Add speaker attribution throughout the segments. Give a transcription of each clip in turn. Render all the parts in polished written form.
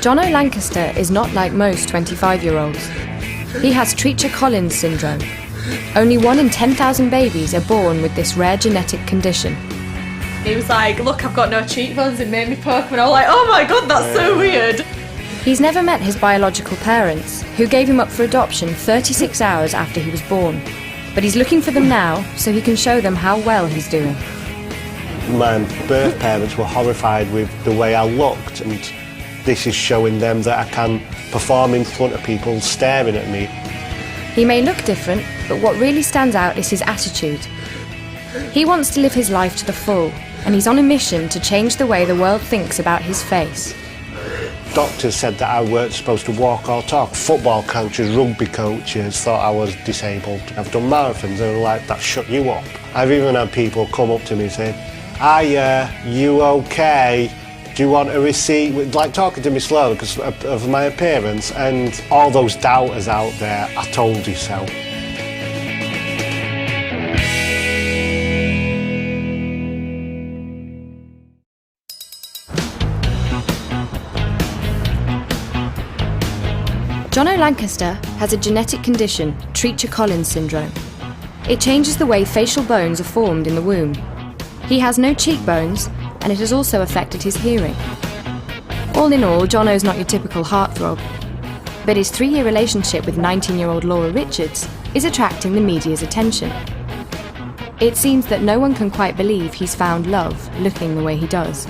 Speaker 1: Jono Lancaster is not like most 25-year-olds. He has Treacher-Collins syndrome. Only 1 in 10,000 babies are born with this rare genetic condition.
Speaker 2: He was like, look, I've got no cheekbones, and made me poke him, and I was like, oh my god, that's so weird.
Speaker 1: He's never met his biological parents, who gave him up for adoption 36 hours after he was born. But he's looking for them now, so he can show them how well he's doing.
Speaker 3: My birth parents were horrified with the way I looked, and this is showing them that I can perform in front of people staring at me.
Speaker 1: He may look different, but what really stands out is his attitude. He wants to live his life to the full, and he's on a mission to change the way the world thinks about his face.
Speaker 3: Doctors said that I weren't supposed to walk or talk. Football coaches, rugby coaches thought I was disabled. I've done marathons and they were like, that shut you up. I've even had people come up to me and say, hiya, you okay? Do you want a receipt? Like talking to me slowly because of my appearance, and all those doubters out there, I told you so.
Speaker 1: Jono Lancaster has a genetic condition, Treacher-Collins syndrome. It changes the way facial bones are formed in the womb. He has no cheekbones, and it has also affected his hearing. All in all, Jono's not your typical heartthrob. But his 3-year relationship with 19-year-old Laura Richards is attracting the media's attention. It seems that no one can quite believe he's found love looking the way he does.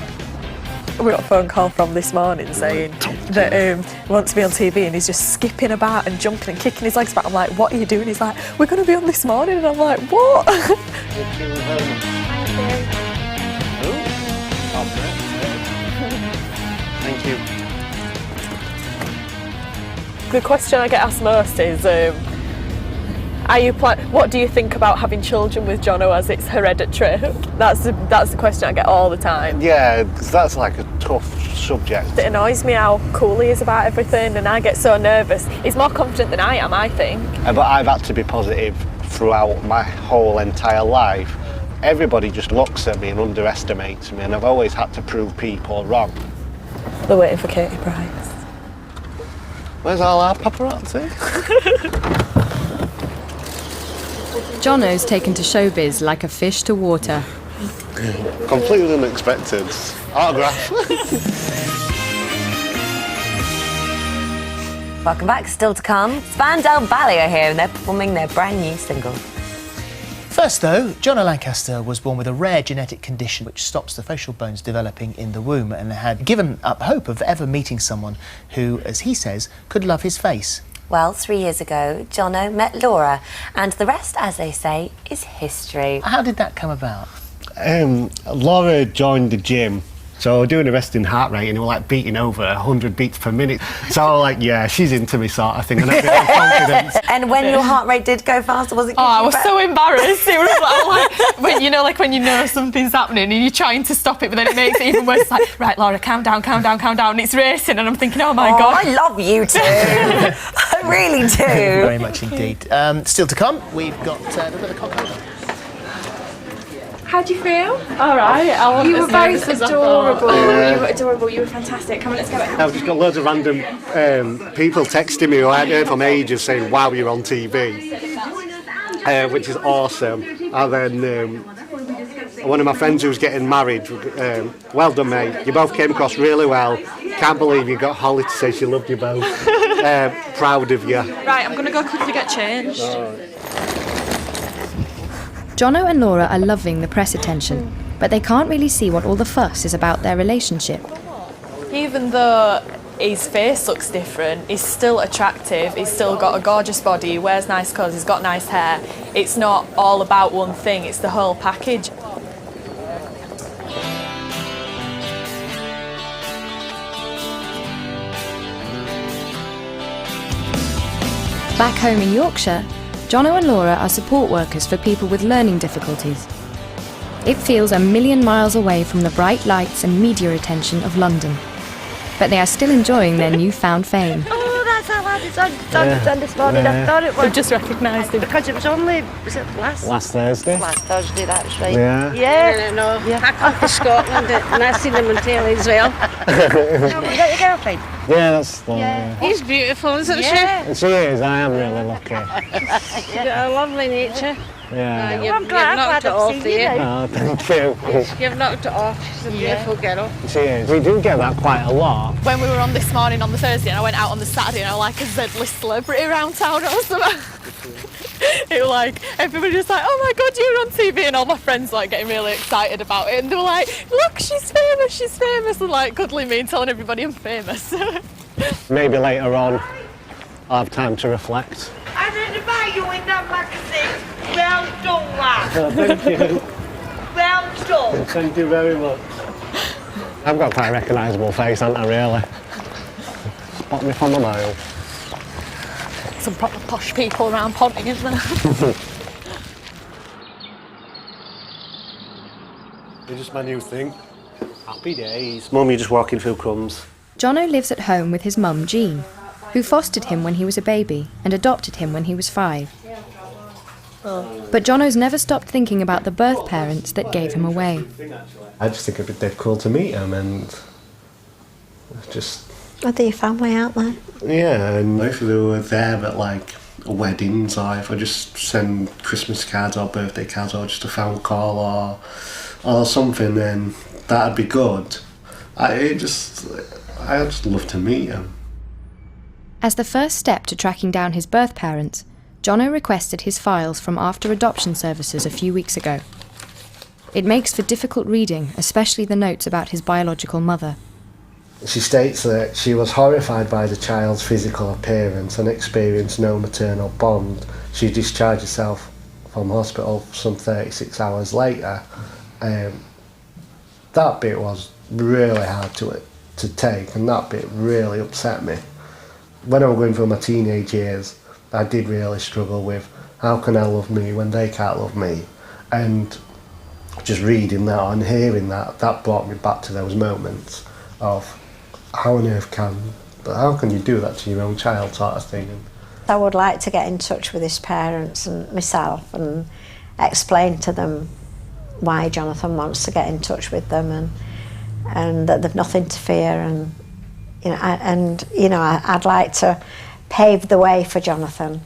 Speaker 2: We got a phone call from this morning saying that he wants to be on TV, and he's just skipping about and jumping and kicking his legs back. I'm like, what are you doing? He's like, we're going to be on This Morning, and I'm like, what?
Speaker 3: Thank you.
Speaker 2: The question I get asked most is, what do you think about having children with Jono as it's hereditary? That's the question I get all the time.
Speaker 3: Yeah, that's like a tough subject.
Speaker 2: It annoys me how cool he is about everything, and I get so nervous. He's more confident than I am, I think.
Speaker 3: But I've had to be positive throughout my whole entire life. Everybody just looks at me and underestimates me, and I've always had to prove people wrong.
Speaker 2: They're waiting for Katie Price.
Speaker 3: Where's all our paparazzi?
Speaker 1: Jono's taken to showbiz like a fish to water.
Speaker 3: Completely unexpected. Autograph.
Speaker 4: Welcome back, still to come. Spandau Ballet are here and they're performing their brand new single.
Speaker 5: First though, Jono Lancaster was born with a rare genetic condition which stops the facial bones developing in the womb, and had given up hope of ever meeting someone who, as he says, could love his face.
Speaker 4: Well, 3 years ago, Jono met Laura, and the rest, as they say, is history.
Speaker 5: How did that come about?
Speaker 3: Laura joined the gym, so we're doing a resting heart rate and we're like beating over 100 beats per minute. So I was like, yeah, she's into me sort of thing, and I had a bit of confidence.
Speaker 4: And when your heart rate did go faster, was it?
Speaker 2: Oh, I was so embarrassed. It was like when you know something's happening and you're trying to stop it, but then it makes it even worse. It's like, right, Laura, calm down, calm down, calm down. And it's racing, and I'm thinking, oh my God.
Speaker 4: I love you too. I really do.
Speaker 5: Very much indeed. Still to come, we've got the cocktail.
Speaker 6: How do you feel?
Speaker 2: All right.
Speaker 6: You were both adorable. You were adorable. You were fantastic. Come on, let's go.
Speaker 3: I've just got loads of random people texting me who I hadn't heard from ages saying, wow, you're on TV, which is awesome. And then one of my friends who's getting married, well done, mate. You both came across really well. Can't believe you got Holly to say she loved you both. Proud of you.
Speaker 2: Right, I'm going to go quickly get changed.
Speaker 1: Jono and Laura are loving the press attention, but they can't really see what all the fuss is about their relationship.
Speaker 2: Even though his face looks different, he's still attractive, he's still got a gorgeous body, he wears nice clothes, he's got nice hair. It's not all about one thing, it's the whole package.
Speaker 1: Back home in Yorkshire, Jono and Laura are support workers for people with learning difficulties. It feels a million miles away from the bright lights and media attention of London. But they are still enjoying their newfound fame.
Speaker 4: Oh, that's how
Speaker 6: glad it's on this morning. I thought it was.
Speaker 2: I've just recognised him.
Speaker 6: Because it was only, was it
Speaker 3: Last Thursday.
Speaker 6: last Thursday, that's right.
Speaker 3: Yeah.
Speaker 6: Yeah.
Speaker 7: No, back off to Scotland and I seen him on telly as well.
Speaker 6: No, you got your girlfriend?
Speaker 3: Yeah, that's the yeah.
Speaker 7: He's beautiful, isn't
Speaker 6: Yeah.
Speaker 3: She is, I am really lucky.
Speaker 7: she? She's got a lovely nature.
Speaker 3: Yeah.
Speaker 6: Well, I'm glad
Speaker 7: knocked it
Speaker 6: I've
Speaker 7: off
Speaker 6: seen
Speaker 7: there.
Speaker 6: you now.
Speaker 3: Oh, thank you.
Speaker 7: You've knocked it off. She's a beautiful girl.
Speaker 3: She is. We do get that quite a lot.
Speaker 2: When we were on this morning on the Thursday and I went out on the Saturday and I was like a Z-list celebrity around town or something. It was like, everybody was like, oh my God, you're on TV, and all my friends like getting really excited about it, and they were like, look, she's famous, and like cuddling me and telling everybody I'm famous.
Speaker 3: Maybe later on I'll have time to reflect.
Speaker 6: I didn't buy you in that magazine. Well done, lad.
Speaker 3: Oh, thank you.
Speaker 6: Well done.
Speaker 3: Thank you very much. I've got quite a recognisable face, haven't I, really? Spot me from a mile.
Speaker 2: Some proper posh people around Ponting, isn't there?
Speaker 3: It's just my new thing. Happy days. Mum, you're just walking through crumbs.
Speaker 1: Jono lives at home with his mum, Jean, who fostered him when he was a baby and adopted him when he was 5. But Jono's never stopped thinking about the birth parents that gave him away.
Speaker 3: I just think it'd be dead cool to meet him and just...
Speaker 4: Are they your family, aren't they?
Speaker 3: Yeah, and if they were there at like weddings, or if I just send Christmas cards or birthday cards or just a phone call or something, then that'd be good. I just love to meet him.
Speaker 1: As the first step to tracking down his birth parents, Jono requested his files from After Adoption Services a few weeks ago. It makes for difficult reading, especially the notes about his biological mother.
Speaker 3: She states that she was horrified by the child's physical appearance and experienced no maternal bond. She discharged herself from hospital some 36 hours later. That bit was really hard to take, and that bit really upset me. When I was going through my teenage years, I did really struggle with how can I love me when they can't love me, and just reading that and hearing that brought me back to those moments of how on earth how can you do that to your own child, sort of thing.
Speaker 4: I would like to get in touch with his parents and myself and explain to them why Jonathan wants to get in touch with them and that they've nothing to fear, and I'd like to pave the way for Jonathan,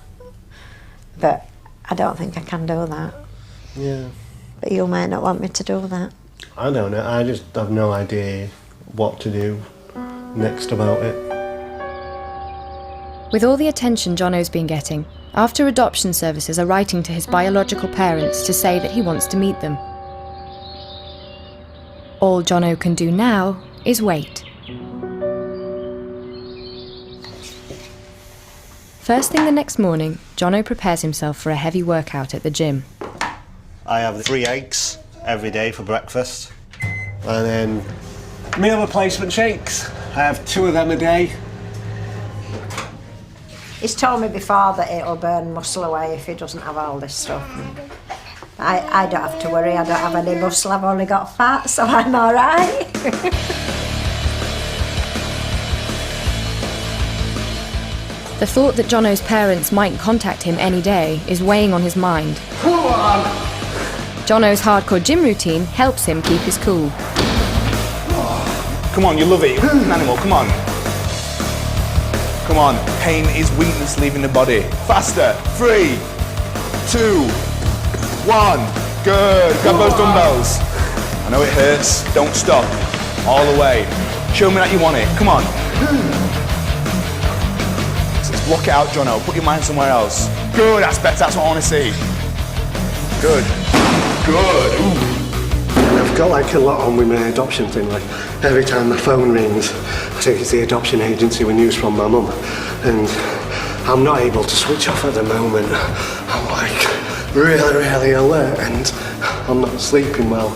Speaker 4: but I don't think I can do that.
Speaker 3: Yeah.
Speaker 4: But you might not want me to do that.
Speaker 3: I don't know, I just have no idea what to do next about it.
Speaker 1: With all the attention Jono's been getting, After Adoption Services are writing to his biological parents to say that he wants to meet them. All Jono can do now is wait. First thing the next morning, Jono prepares himself for a heavy workout at the gym.
Speaker 3: I have 3 eggs every day for breakfast, and then meal replacement shakes. I have 2 of them a day.
Speaker 4: He's told me before that it'll burn muscle away if he doesn't have all this stuff. I don't have to worry, I don't have any muscle, I've only got fat, so I'm all right.
Speaker 1: The thought that Jono's parents might contact him any day is weighing on his mind.
Speaker 3: Come on!
Speaker 1: Jono's hardcore gym routine helps him keep his cool.
Speaker 8: Come on, you love it. You're an animal, come on. Come on, pain is weakness leaving the body. Faster, 3, 2, 1. Good, grab those dumbbells. I know it hurts, don't stop. All the way. Show me that you want it, come on. Just block it out, Jono, put your mind somewhere else. Good, that's better, that's what I want to see. Good, good. Ooh.
Speaker 3: I've got like a lot on with my adoption thing, like every time the phone rings, I think it's the adoption agency with news from my mum, and I'm not able to switch off at the moment. I'm like really alert and I'm not sleeping well.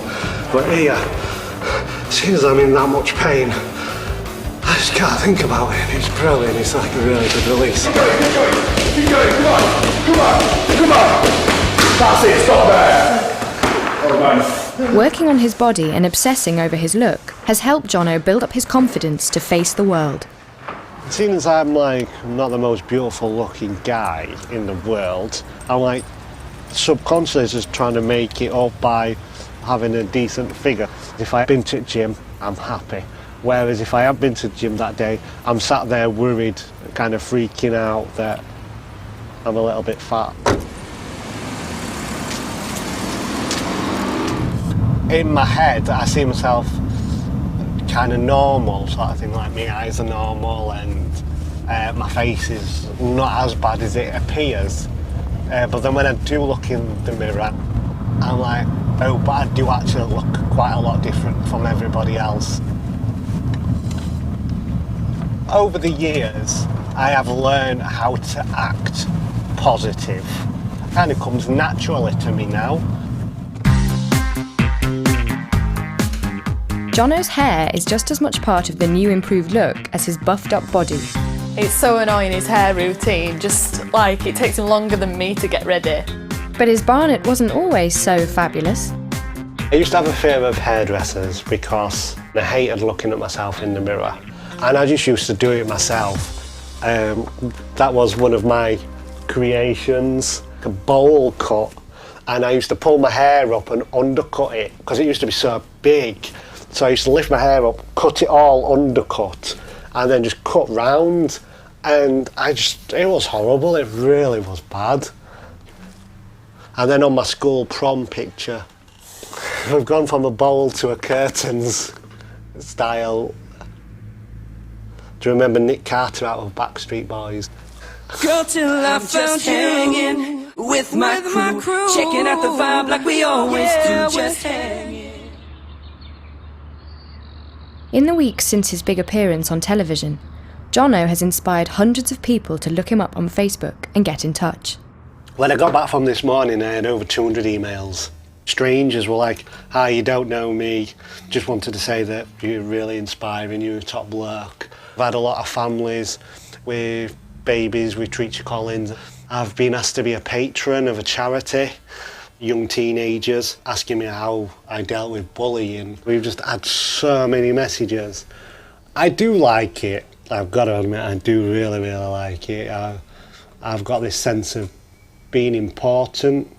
Speaker 3: But here, as soon as I'm in that much pain, I just can't think about it. It's brilliant, it's like a really good release.
Speaker 8: Keep going, come on. That's it, stop there. Oh, nice.
Speaker 1: Working on his body and obsessing over his look has helped Jono build up his confidence to face the world.
Speaker 3: Seeing as I'm like not the most beautiful looking guy in the world, I'm like subconsciously just trying to make it up by having a decent figure. If I've been to the gym, I'm happy. Whereas if I haven't been to the gym that day, I'm sat there worried, kind of freaking out that I'm a little bit fat. In my head, I see myself kind of normal, sort of thing, like my eyes are normal and my face is not as bad as it appears. But then when I do look in the mirror, I'm like, oh, but I do actually look quite a lot different from everybody else. Over the years, I have learned how to act positive. It kind of comes naturally to me now.
Speaker 1: Jono's hair is just as much part of the new improved look as his buffed up body.
Speaker 2: It's so annoying, his hair routine, just like it takes him longer than me to get ready.
Speaker 1: But his Barnet wasn't always so fabulous.
Speaker 3: I used to have a fear of hairdressers because I hated looking at myself in the mirror. And I just used to do it myself. That was one of my creations, a bowl cut. And I used to pull my hair up and undercut it because it used to be so big. So I used to lift my hair up, cut it all undercut, and then just cut round. And it was horrible, it really was bad. And then on my school prom picture, I've gone from a bowl to a curtains style. Do you remember Nick Carter out of Backstreet Boys?
Speaker 9: Girl, till I found you hanging with my crew, checking out the vibe like we always do, just hanging.
Speaker 1: In the weeks since his big appearance on television, Jono has inspired hundreds of people to look him up on Facebook and get in touch.
Speaker 3: When I got back from this morning, I had over 200 emails. Strangers were like, hi, you don't know me, just wanted to say that you're really inspiring, you're a top bloke. I've had a lot of families with babies with Treacher Collins. I've been asked to be a patron of a charity, young teenagers asking me how I dealt with bullying. We've just had so many messages. I do like it, I've got to admit, I do really, really like it. I've got this sense of being important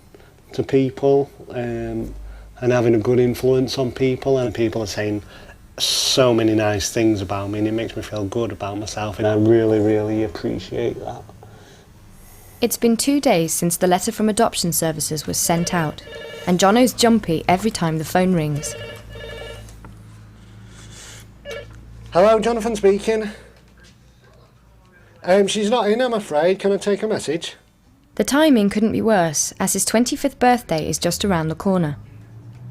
Speaker 3: to people and having a good influence on people, and people are saying so many nice things about me and it makes me feel good about myself, and I really, really appreciate that.
Speaker 1: It's been 2 days since the letter from adoption services was sent out, and Jono's jumpy every time the phone rings.
Speaker 3: Hello, Jonathan speaking. She's not in, I'm afraid. Can I take a message?
Speaker 1: The timing couldn't be worse, as his 25th birthday is just around the corner.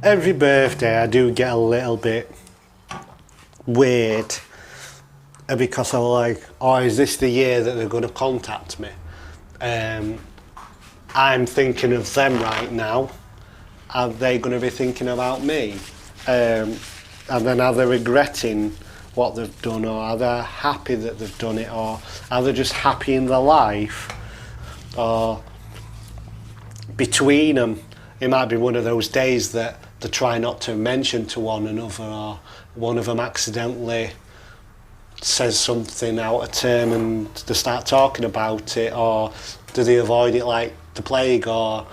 Speaker 3: Every birthday I do get a little bit weird because I'm like, oh, is this the year that they're going to contact me? I'm thinking of them right now. Are they going to be thinking about me? And then are they regretting what they've done, or are they happy that they've done it, or are they just happy in their life? Or between them, it might be one of those days that they try not to mention to one another, or one of them accidentally says something out of term and they start talking about it, or do they avoid it like the plague, or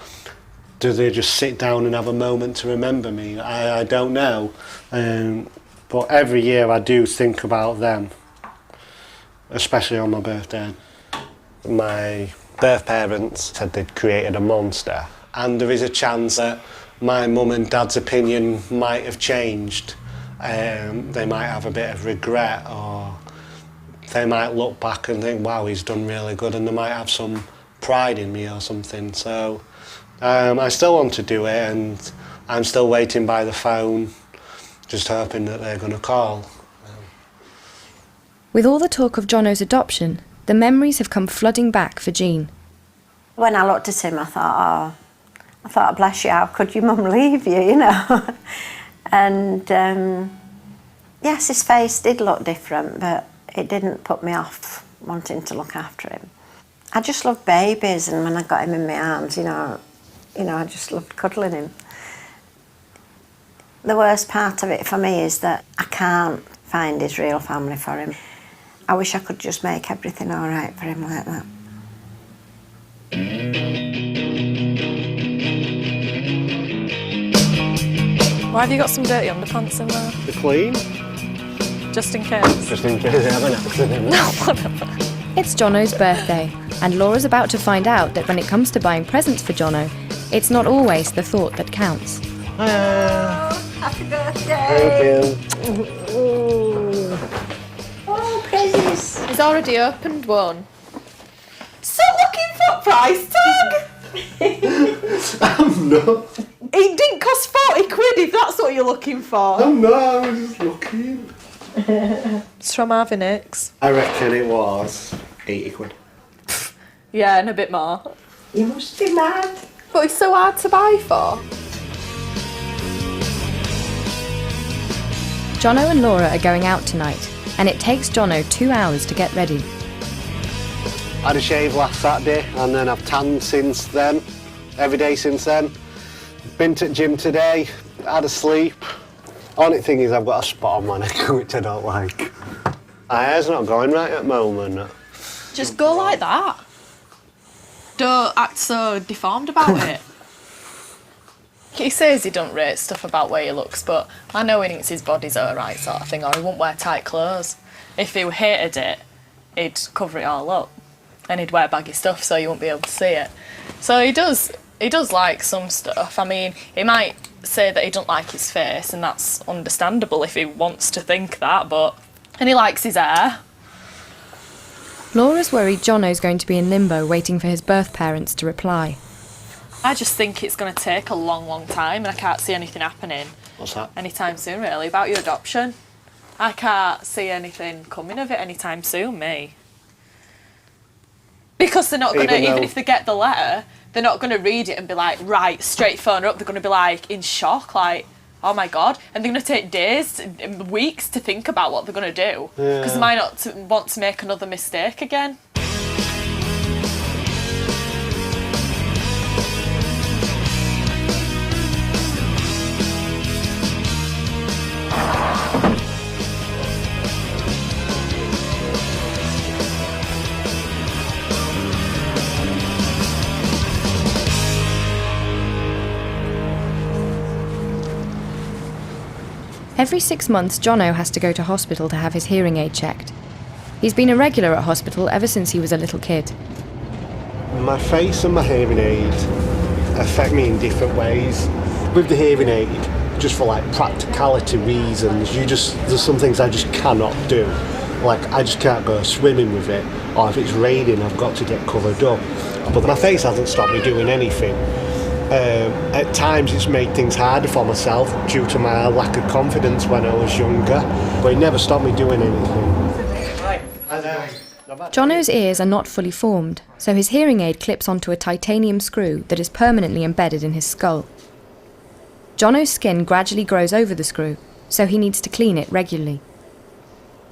Speaker 3: do they just sit down and have a moment to remember me? I don't know. But every year I do think about them, especially on my birthday. My birth parents said they'd created a monster, and there is a chance that my mum and dad's opinion might have changed. They might have a bit of regret, or they might look back and think, wow, he's done really good, and they might have some pride in me or something. So I still want to do it, and I'm still waiting by the phone, just hoping that they're going to call.
Speaker 1: With all the talk of Jono's adoption, the memories have come flooding back for Jean.
Speaker 4: When I looked at him, I thought, bless you, how could your mum leave you, you know? And yes, his face did look different, but it didn't put me off wanting to look after him. I just loved babies, and when I got him in my arms, you know, I just loved cuddling him. The worst part of it for me is that I can't find his real family for him. I wish I could just make everything all right for him like that.
Speaker 2: Why have you got some dirty underpants in there?
Speaker 3: They're clean.
Speaker 2: Just in case.
Speaker 3: Just in case I have an accident.
Speaker 2: No, whatever.
Speaker 1: It's Jono's birthday, and Laura's about to find out that when it comes to buying presents for Jono, it's not always the thought that counts.
Speaker 4: Happy birthday!
Speaker 3: Thank you.
Speaker 4: Oh, presents!
Speaker 2: He's already opened one. Stop looking for price tag!
Speaker 3: I'm not.
Speaker 2: It didn't cost 40 quid if that's what you're looking for.
Speaker 3: I'm not, I was just looking.
Speaker 2: It's from Avinix.
Speaker 3: I reckon it was 80 quid.
Speaker 2: Yeah, and a bit more.
Speaker 4: You must be mad.
Speaker 2: But it's so hard to buy for.
Speaker 1: Jono and Laura are going out tonight, and it takes Jono 2 hours to get ready.
Speaker 3: I had a shave last Saturday and then I've tanned since then, every day since then. Been to the gym today, had a sleep. Only thing is I've got a spot on my neck which I don't like. My hair's not going right at the moment.
Speaker 2: Just go like that. Don't act so deformed about it. He says he don't rate stuff about where he looks, but I know he thinks his body's alright sort of thing, or he wouldn't wear tight clothes. If he hated it, he'd cover it all up. And he'd wear baggy stuff so you won't be able to see it. So he does like some stuff. I mean, he might say that he don't like his face, and that's understandable if he wants to think that, and he likes his hair.
Speaker 1: Laura's worried Jono's going to be in limbo waiting for his birth parents to reply.
Speaker 2: I just think it's going to take a long, long time, and I can't see anything happening.
Speaker 3: What's that?
Speaker 2: Anytime soon, really, about your adoption. I can't see anything coming of it anytime soon, me. Because they're not going to, even if they get the letter, they're not going to read it and be like, right, straight phone her up. They're going to be like in shock, like, oh my God. And they're going to take days, weeks to think about what they're going to do. Because they might not want to make another mistake again.
Speaker 1: Every 6 months, Jono has to go to hospital to have his hearing aid checked. He's been a regular at hospital ever since he was a little kid.
Speaker 3: My face and my hearing aid affect me in different ways. With the hearing aid, just for like practicality reasons, there's some things I just cannot do. Like I just can't go swimming with it, or if it's raining I've got to get covered up. But my face hasn't stopped me doing anything. At times it's made things harder for myself due to my lack of confidence when I was younger, but it never stopped me doing anything.
Speaker 1: Jono's ears are not fully formed, so his hearing aid clips onto a titanium screw that is permanently embedded in his skull. Jono's skin gradually grows over the screw, so he needs to clean it regularly.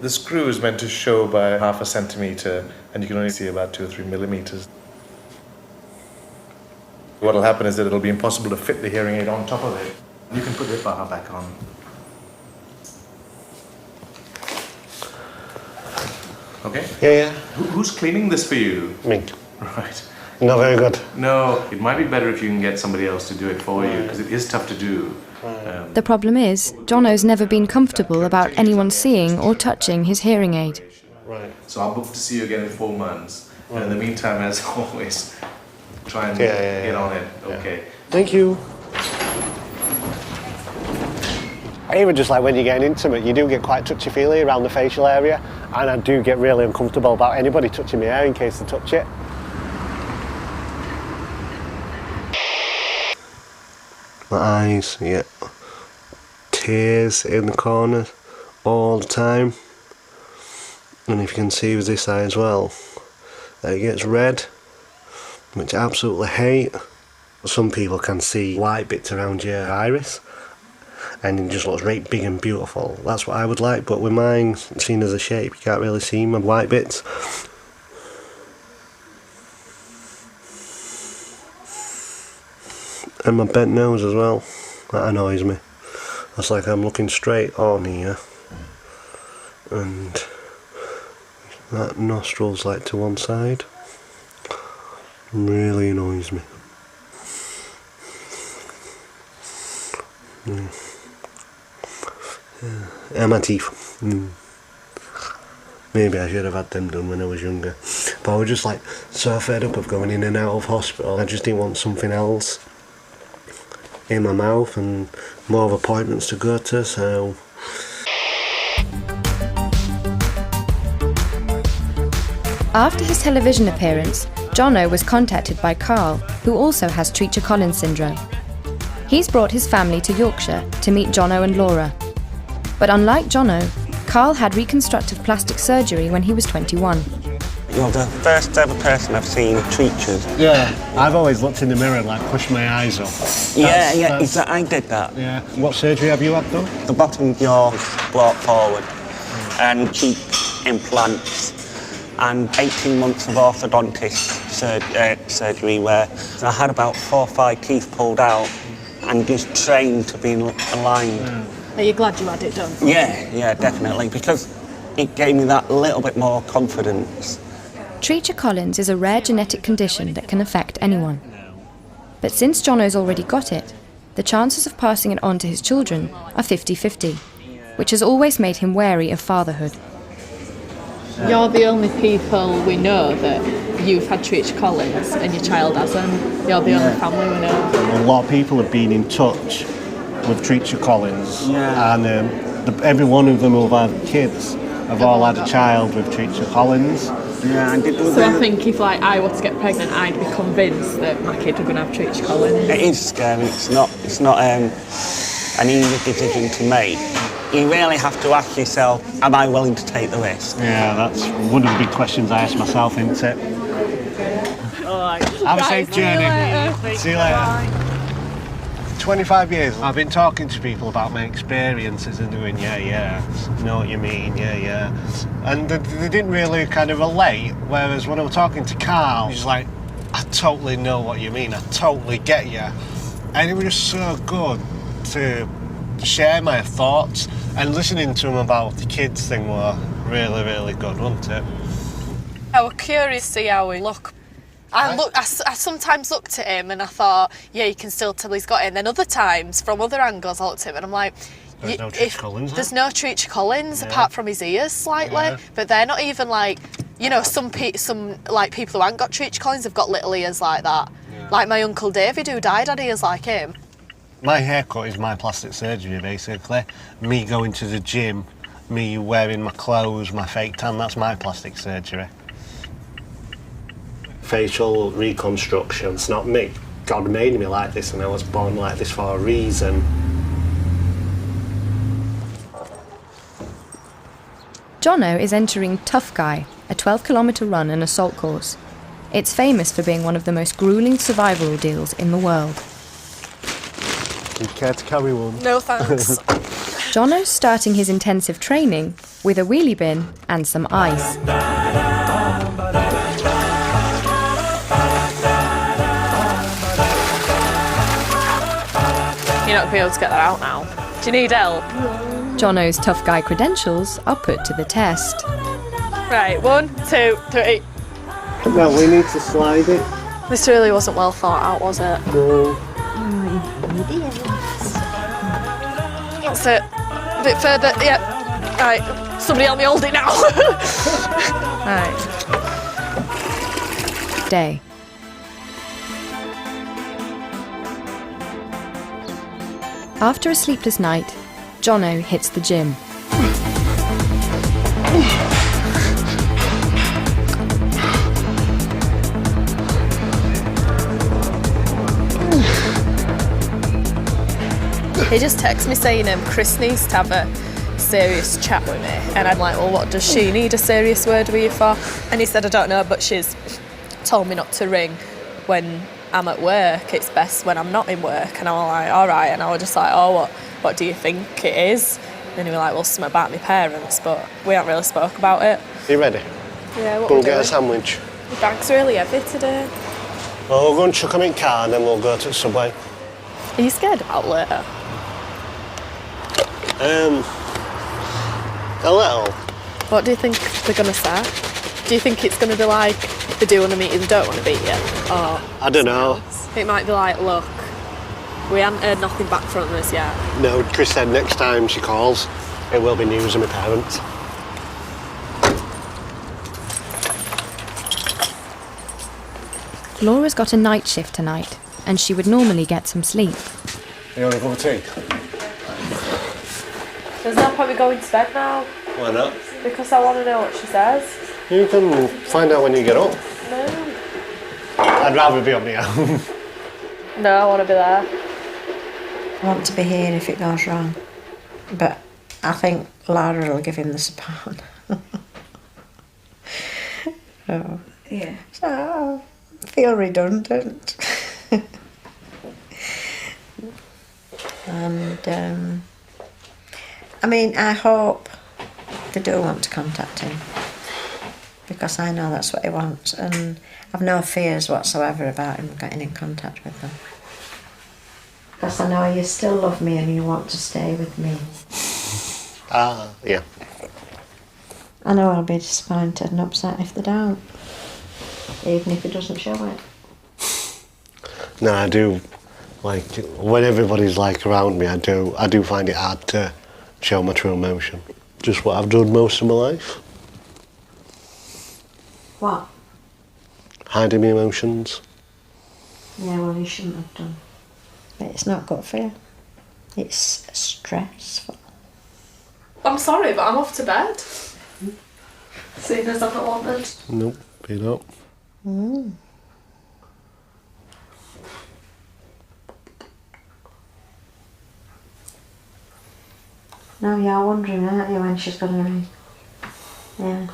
Speaker 10: The screw is meant to show by 0.5 centimetre, and you can only see about 2 or 3 millimetres. What will happen is that it'll be impossible to fit the hearing aid on top of it. You can put the bar back on. Okay?
Speaker 3: Yeah.
Speaker 10: Who's cleaning this for you?
Speaker 3: Me.
Speaker 10: Right.
Speaker 3: Not very good.
Speaker 10: No, it might be better if you can get somebody else to do it for you, because it is tough to do.
Speaker 1: The problem is, Jono's never been comfortable about anyone seeing or touching his hearing aid.
Speaker 3: Right.
Speaker 10: So I'll book to see you again in 4 months. And in the meantime, as always, try and
Speaker 3: Yeah.
Speaker 10: get on it. Okay.
Speaker 3: Thank you. Even just like when you're getting intimate, you do get quite touchy-feely around the facial area, and I do get really uncomfortable about anybody touching my hair in case they touch it. My eyes, yeah. Tears in the corners all the time. And if you can see with this eye as well, that it gets red, which I absolutely hate. Some people can see white bits around your iris, and it just looks right big and beautiful. That's what I would like, but with mine seen as a shape, you can't really see my white bits. And my bent nose as well, that annoys me. That's like I'm looking straight on here, and That nostril's like to one side. Really annoys me. And my teeth. Maybe I should have had them done when I was younger. But I was just like so fed up of going in and out of hospital. I just didn't want something else in my mouth and more appointments to go to, so...
Speaker 1: After his television appearance, Jono was contacted by Carl, who also has Treacher-Collins syndrome. He's brought his family to Yorkshire to meet Jono and Laura. But unlike Jono, Carl had reconstructive plastic surgery when he was 21.
Speaker 11: You're the first ever person I've seen Treachers.
Speaker 3: Yeah, I've always looked in the mirror and like pushed my eyes up.
Speaker 11: I did that.
Speaker 3: Yeah. What surgery have you had done?
Speaker 11: The bottom jaw brought forward and cheek implants and 18 months of orthodontist surgery where I had about 4 or 5 teeth pulled out and just trained to be aligned.
Speaker 2: Are you glad you had it done?
Speaker 11: Yeah, definitely, because it gave me that little bit more confidence.
Speaker 1: Treacher-Collins is a rare genetic condition that can affect anyone. But since Jono's already got it, the chances of passing it on to his children are 50-50, which has always made him wary of fatherhood.
Speaker 2: You're the only people we know that you've had Treacher-Collins and your child hasn't. You're the only family we know.
Speaker 3: A lot of people have been in touch with Treacher-Collins, and every one of them who've had kids have all had a child with Treacher-Collins.
Speaker 11: Yeah,
Speaker 2: so I think if like I were to get pregnant, I'd be convinced that my kid were going to have Treacher-Collins.
Speaker 11: It is scary. It's not an easy decision to make. You really have to ask yourself, am I willing to take the risk?
Speaker 3: Yeah, that's one of the big questions I ask myself, isn't it? Have a safe journey. See you later. 25 years I've been talking to people about my experiences and doing know what you mean, and they didn't really kind of relate, whereas when I was talking to Carl, he's like, I totally know what you mean, I totally get you. And it was just so good to share my thoughts, and listening to him about the kids thing were really, really good, wasn't it?
Speaker 2: I was curious to see how he looked. I sometimes looked at him and I thought, yeah, you can still tell he's got it. And then other times, from other angles, I looked at him and I'm like,
Speaker 3: there's no Treacher-Collins.
Speaker 2: There's no Treacher-Collins apart from his ears slightly, but they're not even like, you know, some like people who haven't got Treacher-Collins have got little ears like that. Yeah. Like my Uncle David who died had ears like him.
Speaker 3: My haircut is my plastic surgery, basically. Me going to the gym, me wearing my clothes, my fake tan, that's my plastic surgery. Facial reconstruction, it's not me. God made me like this and I was born like this for a reason.
Speaker 1: Jono is entering Tough Guy, a 12-kilometre run and assault course. It's famous for being one of the most gruelling survival ordeals in the world.
Speaker 3: You care to carry one?
Speaker 2: No thanks.
Speaker 1: Jono's starting his intensive training with a wheelie bin and some ice.
Speaker 2: You're not going to be able to get that out now. Do you need help?
Speaker 1: Jono's Tough Guy credentials are put to the test.
Speaker 2: Right, 1, 2, 3.
Speaker 3: Well, we need to slide it.
Speaker 2: This really wasn't well thought out, was it?
Speaker 3: No.
Speaker 2: That's it. A bit further, yeah. Right, somebody help me hold it now. Right.
Speaker 1: Day. After a sleepless night, Jono hits the gym.
Speaker 2: He just texted me saying Chris needs to have a serious chat with me. And I'm like, well, what does she need a serious word with you for? And he said, I don't know, but she's told me not to ring when I'm at work. It's best when I'm not in work. And I was like, all right. And I was just like, oh, what do you think it is? And he was like, well, something about my parents, but we haven't really spoke about it.
Speaker 3: Are you ready?
Speaker 2: Yeah, what
Speaker 3: Go
Speaker 2: we
Speaker 3: and get
Speaker 2: doing?
Speaker 3: a sandwich.
Speaker 2: The bag's really heavy today.
Speaker 3: Well, we'll go and chuck them in car and then we'll go to the Subway.
Speaker 2: Are you scared about later?
Speaker 3: A little.
Speaker 2: What do you think they're going to say? Do you think it's going to be like they do want to meet you, they don't want to beat you? Or
Speaker 3: I don't know.
Speaker 2: it might be like, look, we haven't heard nothing back from us yet.
Speaker 3: No, Chris said next time she calls, it will be news of my parents.
Speaker 1: Laura's got a night shift tonight, and she would normally get some sleep.
Speaker 3: You want a cup of tea?
Speaker 2: There's no point me going to bed now.
Speaker 3: Why not?
Speaker 2: Because I want to know what she says.
Speaker 3: You can find out when you get up.
Speaker 2: No.
Speaker 3: I'd rather be on my own.
Speaker 2: No, I want to be there.
Speaker 4: I want to be here if it goes wrong. But I think Laura will give him the support. So,
Speaker 6: Yeah.
Speaker 4: so I feel redundant. And I mean, I hope they do want to contact him, because I know that's what he wants, and I've no fears whatsoever about him getting in contact with them. Because I know you still love me and you want to stay with me.
Speaker 3: Yeah.
Speaker 4: I know I'll be disappointed and upset if they don't, even if he doesn't show it.
Speaker 3: No, I do. Like, when everybody's like around me, I do find it hard to show my true emotion. Just what I've done most of my life.
Speaker 4: What?
Speaker 3: Hiding my emotions.
Speaker 4: Yeah, well, you shouldn't have done. But it's not good for you. It's stressful.
Speaker 2: I'm sorry, but I'm off to bed. Seeing as I've not wanted.
Speaker 3: Nope, you don't.
Speaker 4: Mm. No, you're wondering, aren't you, when she's going to ring? Yeah.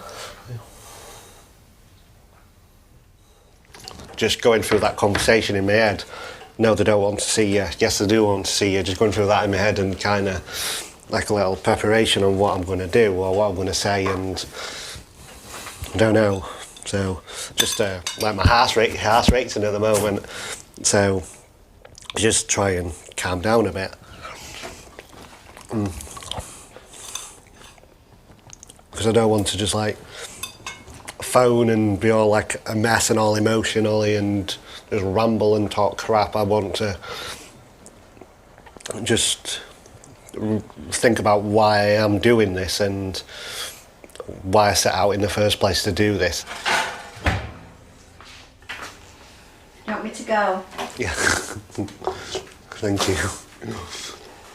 Speaker 3: Just going through that conversation in my head. No, they don't want to see you. Yes, they do want to see you. Just going through that in my head and kind of like a little preparation on what I'm going to do or what I'm going to say, and I don't know. So just like my heart rate's in at the moment. So just try and calm down a bit. Because I don't want to just like phone and be all like a mess and all emotional and just ramble and talk crap. I want to just think about why I am doing this and why I set out in the first place to do this.
Speaker 4: Do you want me to go?
Speaker 3: Yeah. Thank you.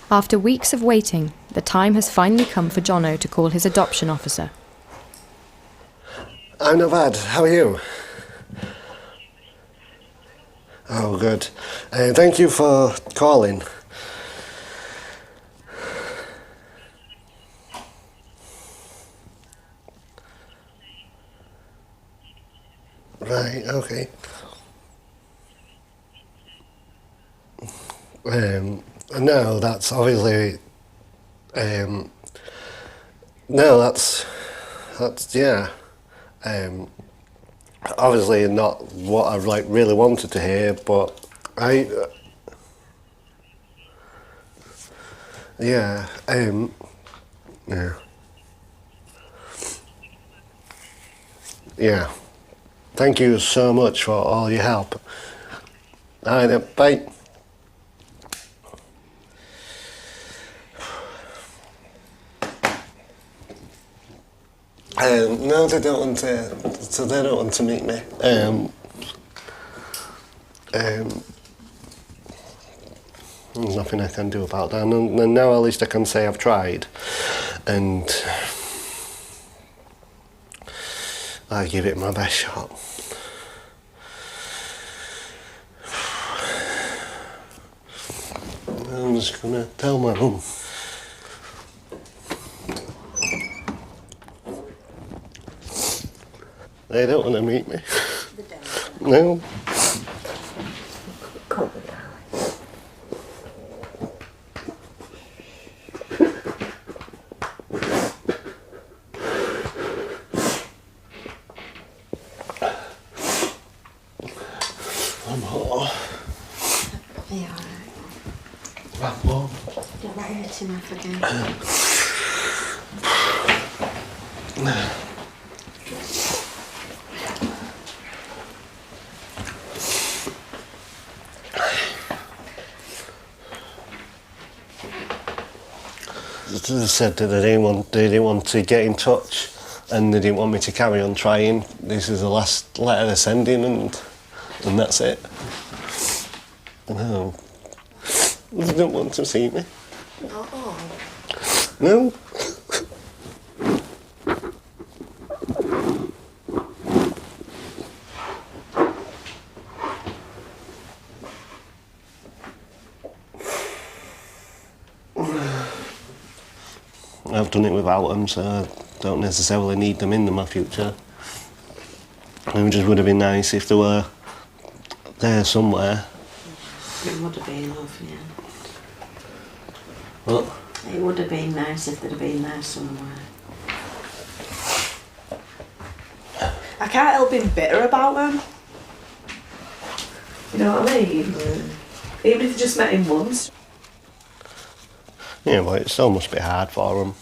Speaker 1: After weeks of waiting, the time has finally come for Jono to call his adoption officer.
Speaker 3: I'm not bad. How are you? Oh, good. Thank you for calling. Right, okay. No, that's obviously... no, that's yeah. Obviously not what I've like really wanted to hear, but yeah. Yeah. Yeah. Thank you so much for all your help. All right then, bye. No, they don't want to. So they don't want to meet me. There's nothing I can do about that. And now at least I can say I've tried, and I give it my best shot. I'm just gonna tell my mum. They don't want to meet me. No. I'm hot.
Speaker 4: Are you alright?
Speaker 3: I'm warm.
Speaker 4: Don't let it him off again.
Speaker 3: They said that they didn't want to get in touch, and they didn't want me to carry on trying. This is the last letter they're sending, and that's it. No. They don't want to see me. No. I've done it without them, so I don't necessarily need them in my future. It just would have been nice if they were there somewhere.
Speaker 4: It would have been lovely.
Speaker 3: What?
Speaker 4: It would have been nice if they'd have been there somewhere.
Speaker 6: I can't help being bitter about him. You know what I mean? Even if you just met him once.
Speaker 3: Yeah, well, it still must be hard for them.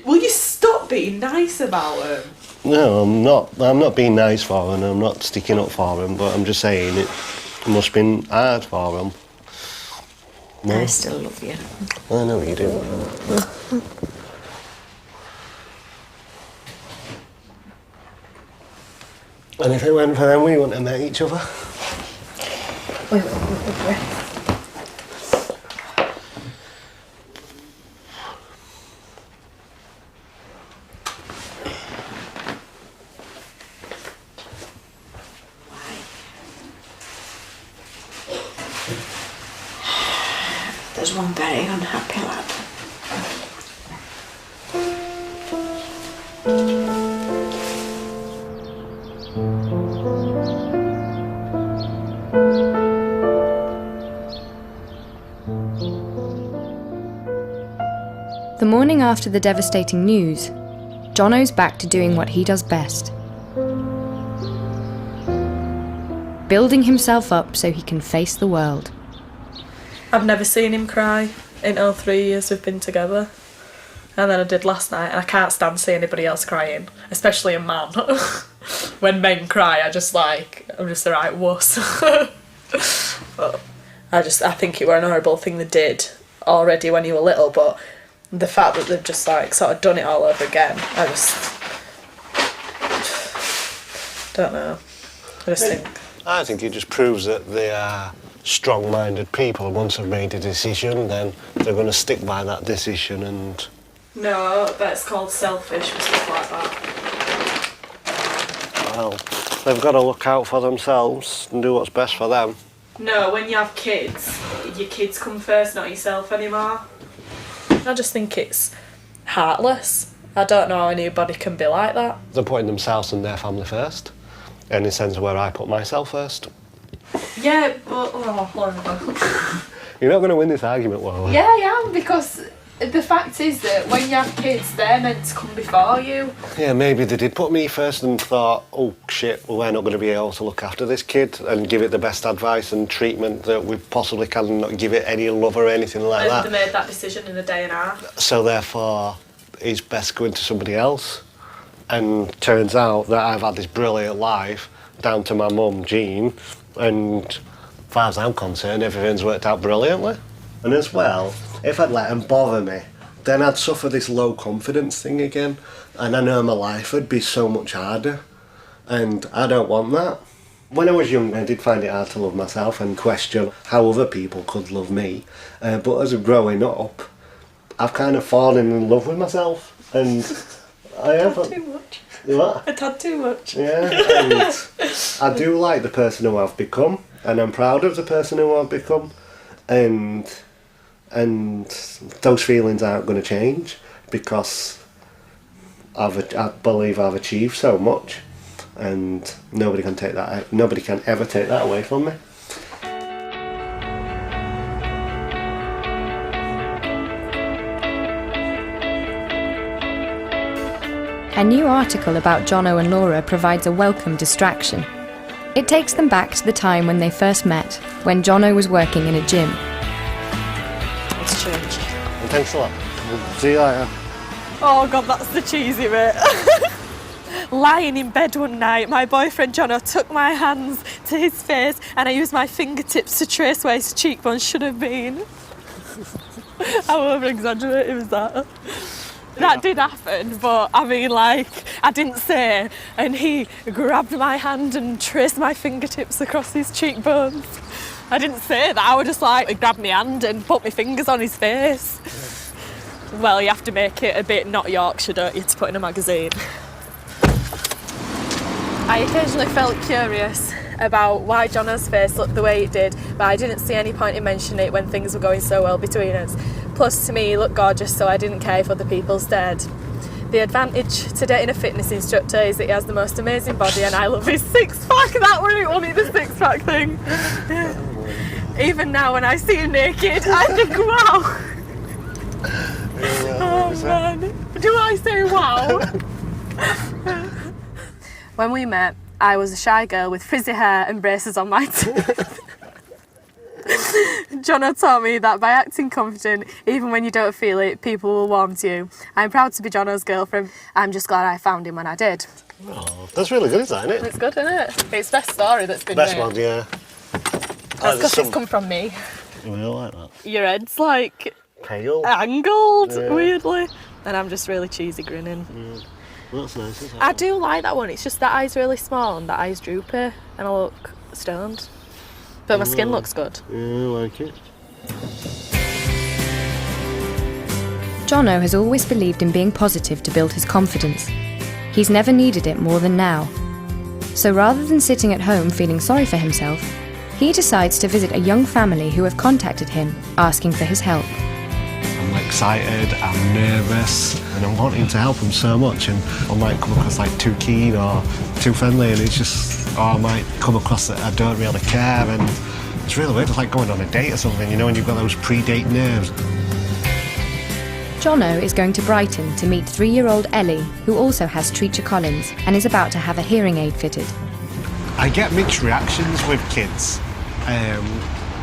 Speaker 6: Will you stop being nice about him?
Speaker 3: No, I'm not. I'm not being nice for them. I'm not sticking up for them. But I'm just saying it must have been hard for them. No?
Speaker 4: I still love you.
Speaker 3: I know you do. And if it went for them, we wouldn't have met each other.
Speaker 6: Wait.
Speaker 4: There's one very unhappy lad.
Speaker 1: The morning after the devastating news, Jono's back to doing what he does best. Building himself up so he can face the world.
Speaker 2: I've never seen him cry in all 3 years we've been together. And then I did last night, and I can't stand seeing anybody else crying, especially a man. When men cry, I'm just the right wuss. But I think it were an horrible thing they did already when you were little, but the fact that they've just sort of done it all over again, I just don't know.
Speaker 3: I think it just proves that they are strong-minded people. Once they've made a decision, then they're going to stick by that decision. And
Speaker 2: no, that's called selfish and stuff like that.
Speaker 3: well, they've got to look out for themselves and do what's best for them.
Speaker 2: No, when you have kids, your kids come first, not yourself anymore. I just think it's heartless. I don't know how anybody can be like that.
Speaker 3: They're putting themselves and their family first, in the sense where I put myself first.
Speaker 2: Yeah, but... Lauren.
Speaker 3: You're not going to win this argument, Lola.
Speaker 2: Yeah, I am, because the fact is that when you have kids, they're meant to come before you.
Speaker 3: Yeah, maybe they did put me first and thought, oh shit, well, we're not going to be able to look after this kid and give it the best advice and treatment that we possibly can, and not give it any love or anything like that.
Speaker 2: And they made that decision in a day and a half.
Speaker 3: So therefore, it's best going to somebody else. And turns out that I've had this brilliant life, down to my mum, Jean, and as far as I'm concerned, everything's worked out brilliantly. And as well, if I'd let them bother me, then I'd suffer this low confidence thing again, and I know my life would be so much harder, and I don't want that. When I was young, I did find it hard to love myself and question how other people could love me, but as I'm growing up, I've kind of fallen in love with myself, and I have.
Speaker 2: Too much.
Speaker 3: What?
Speaker 2: I've had too much.
Speaker 3: Yeah, and I do like the person who I've become, and I'm proud of the person who I've become, and those feelings aren't going to change because I believe I've achieved so much, and nobody can ever take that away from me.
Speaker 1: A new article about Jono and Laura provides a welcome distraction. It takes them back to the time when they first met, when Jono was working in a gym.
Speaker 4: It's changed.
Speaker 3: And thanks a lot. We'll see you later.
Speaker 2: Oh God, that's the cheesy bit. Lying in bed one night, my boyfriend Jono took my hands to his face and I used my fingertips to trace where his cheekbones should have been. How over-exaggerated was that? That did happen, but I mean, like, I didn't say, and he grabbed my hand and traced my fingertips across his cheekbones. I didn't say that, I was just like, he grabbed my hand and put my fingers on his face. Well, you have to make it a bit not Yorkshire, don't you, to put in a magazine. I occasionally felt curious about why Jono's face looked the way it did, but I didn't see any point in mentioning it when things were going so well between us. Plus, to me, he looked gorgeous, so I didn't care if other people stared. The advantage to dating a fitness instructor is that he has the most amazing body, and I love his six-pack. That was it, wasn't it, the six-pack thing? Even now, when I see him naked, I think, wow. Oh, man. Do I say wow? When we met, I was a shy girl with frizzy hair and braces on my teeth. Jono taught me that by acting confident, even when you don't feel it, people will warm to you. I'm proud to be Jono's girlfriend. I'm just glad I found him when I did.
Speaker 3: Oh, that's really good, isn't it?
Speaker 2: It's good, isn't it? It's best story that's been
Speaker 3: Best
Speaker 2: made.
Speaker 3: one, yeah.
Speaker 2: That's because it's come from me.
Speaker 3: I like that.
Speaker 2: Your head's like
Speaker 3: Pale.
Speaker 2: angled, weirdly. And I'm just really cheesy grinning.
Speaker 3: Well, that's nice, isn't it?
Speaker 2: I do like that one. It's just that eye's really small and that eye's droopy, and I look stoned. But my skin looks good.
Speaker 3: Yeah, I like it.
Speaker 1: Jono has always believed in being positive to build his confidence. He's never needed it more than now. So rather than sitting at home feeling sorry for himself, he decides to visit a young family who have contacted him, asking for his help.
Speaker 3: I'm excited, I'm nervous, and I'm wanting to help them so much, and I might come across like too keen or too friendly, and it's just, or I might come across that I don't really care, and it's really weird. It's like going on a date or something, you know, when you've got those pre-date nerves.
Speaker 1: Jono is going to Brighton to meet 3-year-old Ellie, who also has Treacher Collins and is about to have a hearing aid fitted.
Speaker 3: I get mixed reactions with kids.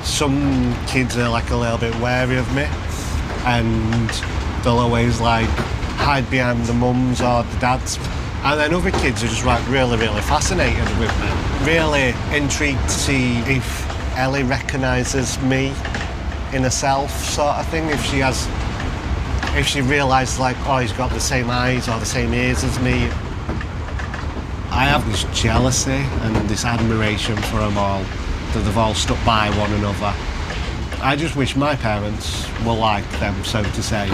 Speaker 3: Some kids are like a little bit wary of me, and they'll always like hide behind the mums or the dads. And then other kids are just like really, really fascinated with me. Really intrigued to see if Ellie recognises me in herself, sort of thing. If she realises like, oh, he's got the same eyes or the same ears as me. I have this jealousy and this admiration for them all, that they've all stuck by one another. I just wish my parents were like them, so to say.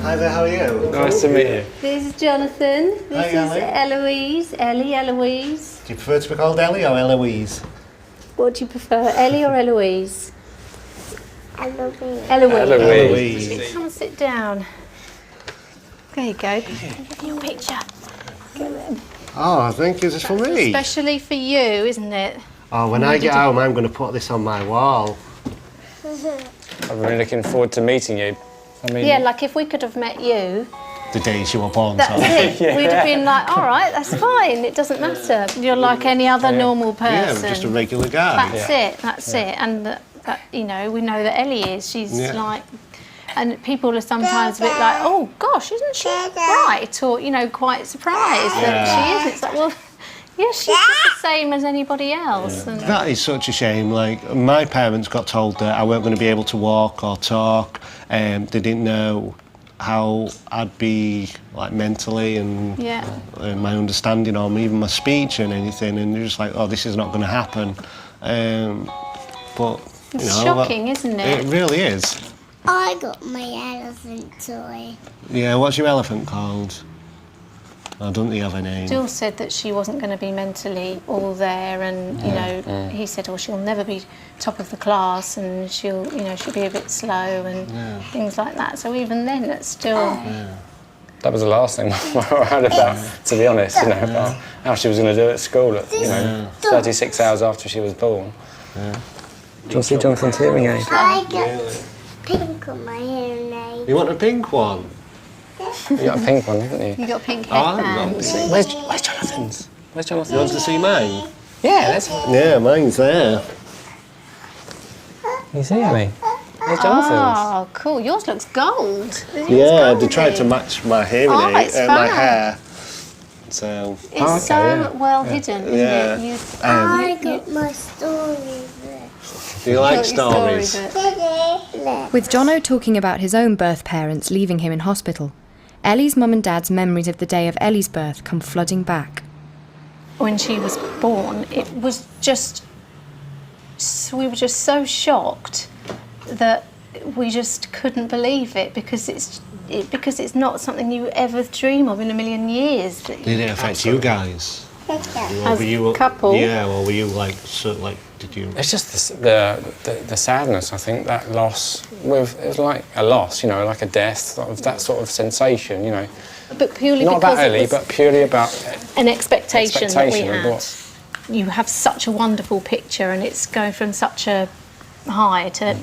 Speaker 3: Hi there, how are you?
Speaker 12: Nice to meet you.
Speaker 13: This is Jonathan. This is
Speaker 3: Ellie.
Speaker 13: Eloise. Eloise.
Speaker 3: Do you prefer to be called Ellie or Eloise?
Speaker 13: What do you prefer, Ellie or Eloise?
Speaker 12: Eloise.
Speaker 13: Eloise. Come and sit down. There you go. Give me your picture.
Speaker 3: Oh, I think is this for me?
Speaker 13: Especially for you, isn't it?
Speaker 3: Oh, when I get home, I'm going to put this on my wall.
Speaker 12: I'm really looking forward to meeting you. I mean,
Speaker 13: Yeah, like if we could have met you,
Speaker 3: The days you were born,
Speaker 13: that's
Speaker 3: sort of.
Speaker 13: it.
Speaker 12: Yeah.
Speaker 13: We'd have been like, all right, that's fine. It doesn't matter. You're like any other normal
Speaker 3: Yeah,
Speaker 13: person.
Speaker 3: I'm just a regular guy.
Speaker 13: That's it. And that, you know, we know that Ellie is. She's
Speaker 3: Yeah.
Speaker 13: like, and people are sometimes a bit like, oh gosh, isn't she bright? Or, you know, quite surprised that she isn't. It's like, well, yeah, she's just the same as anybody else. And
Speaker 3: That is such a shame. Like, my parents got told that I weren't going to be able to walk or talk. They didn't know how I'd be, like, mentally and my understanding or even my speech and anything. And they're just like, oh, this is not going to happen. But, you
Speaker 13: it's
Speaker 3: know...
Speaker 13: shocking, isn't it?
Speaker 3: It really is.
Speaker 14: I got my elephant toy.
Speaker 3: Yeah, what's your elephant called? I don't think you have a name.
Speaker 13: Jill said that she wasn't going to be mentally all there, and you know, he said, "Oh, she'll never be top of the class, and she'll be a bit slow and things like that." So even then, that's still.
Speaker 12: that was the last thing I heard about, to be honest. You know, about how she was going to do at school. At, 36 hours after she was born. Do you want to see Jonathan's hearing aid?
Speaker 14: I got pink on my hearing aid.
Speaker 3: You want a pink one?
Speaker 12: You got a pink one, haven't you?
Speaker 13: You got a pink
Speaker 3: Oh,
Speaker 13: headband.
Speaker 12: Where's Jonathan's? Where's Jonathan's?
Speaker 3: You want to see mine?
Speaker 12: Yeah, let's.
Speaker 3: Yeah, mine's there.
Speaker 12: You see me? Where's Jonathan's?
Speaker 13: Oh, cool. Yours looks gold.
Speaker 3: Yeah, they tried to match my hearing aid,
Speaker 13: it's
Speaker 3: my
Speaker 13: fun.
Speaker 3: hair So
Speaker 13: It's well hidden, isn't it?
Speaker 14: I got my story there.
Speaker 3: Do you like stories?
Speaker 1: With Jono talking about his own birth parents leaving him in hospital, Ellie's mum and dad's memories of the day of Ellie's birth come flooding back.
Speaker 13: When she was born, it was just... We were just so shocked that we just couldn't believe it, because it's not something you ever dream of in a million years.
Speaker 3: Did it affect you guys?
Speaker 13: As a couple?
Speaker 3: Yeah, or were you like, did you...
Speaker 12: It's just the sadness, I think, that loss. It was like a loss, you know, like a death, sort of that sort of sensation, you know.
Speaker 13: But purely
Speaker 12: not
Speaker 13: because
Speaker 12: about Ellie, but purely about
Speaker 13: an expectation that we had.
Speaker 12: What...
Speaker 13: You have such a wonderful picture, and it's going from such a high to...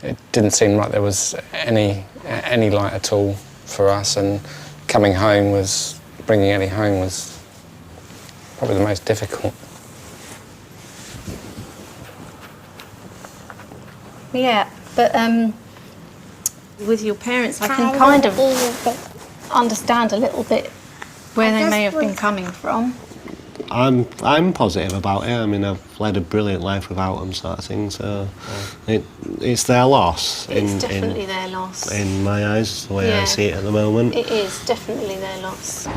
Speaker 12: It didn't seem like there was any light at all for us, and bringing Ellie home was probably the most difficult.
Speaker 13: Yeah, but with your parents, I can kind of understand a little bit where they may have been coming from.
Speaker 3: I'm positive about it. I mean, I've led a brilliant life without them, sort of thing. So it's their loss.
Speaker 13: It's definitely their loss.
Speaker 3: In my eyes, the way I see it at the moment.
Speaker 13: It is definitely their loss.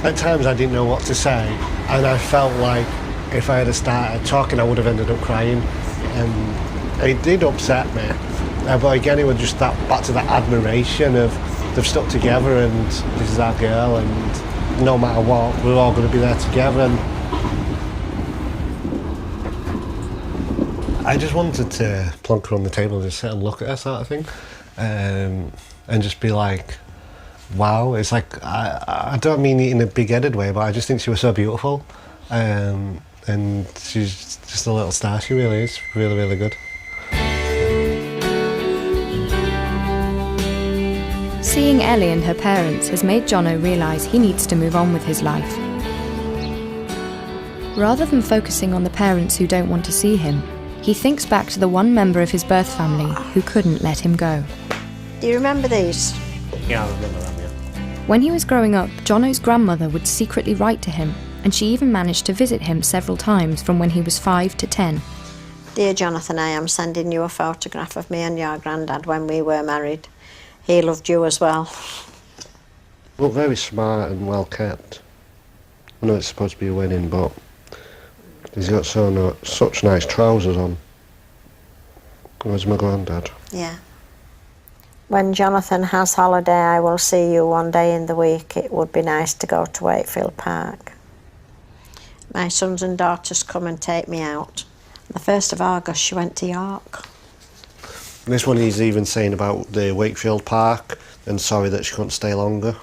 Speaker 3: At times I didn't know what to say, and I felt like if I had started talking, I would have ended up crying, and it did upset me. But again, it was just back to that admiration of they've stuck together, and this is our girl, and no matter what, we're all going to be there together. And I just wanted to plonk her on the table and just sit and look at her, sort of thing, and just be like, wow. It's like, I don't mean it in a big-headed way, but I just think she was so beautiful, and she's just a little star. She really is, really, really good.
Speaker 1: Seeing Ellie and her parents has made Jono realise he needs to move on with his life. Rather than focusing on the parents who don't want to see him, he thinks back to the one member of his birth family who couldn't let him go.
Speaker 4: Do you remember these?
Speaker 3: Yeah, I remember them, yeah.
Speaker 1: When he was growing up, Jono's grandmother would secretly write to him, and she even managed to visit him several times from when he was 5 to 10.
Speaker 4: Dear Jonathan, I am sending you a photograph of me and your granddad when we were married. He loved you as well.
Speaker 3: Look very smart and well kept. I know it's supposed to be a wedding, but he's got such nice trousers on. Where's my granddad?
Speaker 4: Yeah. When Jonathan has holiday, I will see you one day in the week. It would be nice to go to Wakefield Park. My sons and daughters come and take me out. The 1st of August, she went to York.
Speaker 3: This one he's even saying about the Wakefield Park and sorry that she couldn't stay longer.